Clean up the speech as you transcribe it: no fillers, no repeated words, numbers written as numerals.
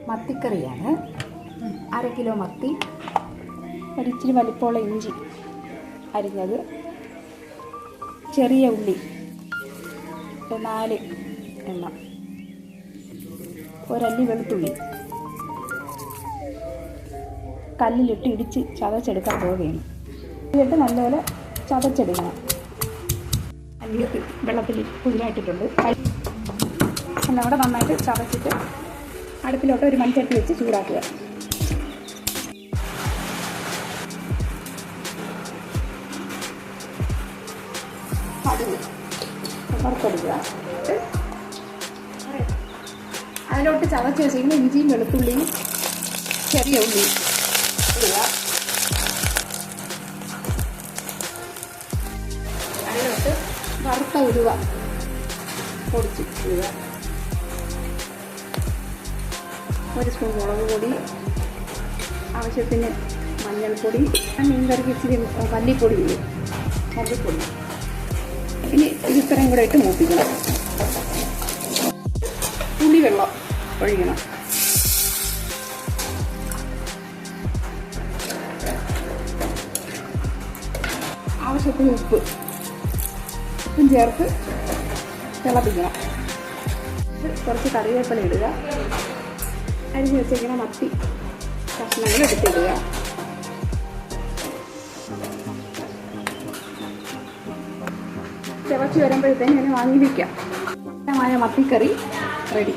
മത്തിക്കറിയാണ്. 1/2 kilo മത്തി, ഒരിച്ചിരി വലിപ്പമുള്ള ഇഞ്ചി അരിഞ്ഞത്, ചെറിയ ഉള്ളി 4 എണ്ണം, ഒരല്ലി വെളുത്തുള്ളി കല്ലിലിട്ട് ഇടിച്ച് ചതച്ചെടുക്കാൻ പോവുകയാണ്. ഇതിലിട്ട് നല്ലപോലെ ചതച്ചെടുക്കണം. അല്ലി വെള്ളത്തിൽ കുതിരായിട്ടിട്ടുണ്ട്. എല്ലാം കൂടെ നന്നായിട്ട് ചതച്ചിട്ട് അടുപ്പിലോട്ട് ഒരു മൺചട്ടി വെച്ച് ചൂടാക്കുക. കടുക് വറുത്തെടുക്കുക. അതിലോട്ട് ചതച്ച് വെച്ചിരിക്കുന്ന ഇഞ്ചിയും വെളുത്തുള്ളിയും ചെറിയ ഉള്ളി ഇടുക. അതിലോട്ട് വറുത്ത ഉലുവ പൊടിച്ച് ഇടുക. 1 സ്പൂൺ മുളക് പൊടി, ആവശ്യത്തിന് മഞ്ഞൾപ്പൊടി, മീൻകറിക്ക് ഇച്ചിരി മല്ലിപ്പൊടി ഇടും. മല്ലിപ്പൊടി ഇനി ഇത്രയും കൂടെ ഇട്ട് മൂപ്പിക്കണം. പുളിവെള്ളം ഒഴിക്കണം. ആവശ്യത്തിന് ഉപ്പും ചേർത്ത് തിളപ്പിക്കണം. കുറച്ച് കറിവേപ്പില ഇടുക. അരിഞ്ഞ് വെച്ചിരിക്കുന്ന മത്തി കഷ്ണങ്ങൾ എടുത്തിടുക. തിളച്ച് വരുമ്പോഴത്തേനും ഇങ്ങനെ വാങ്ങി വയ്ക്കാം. മത്തിക്കറി റെഡി.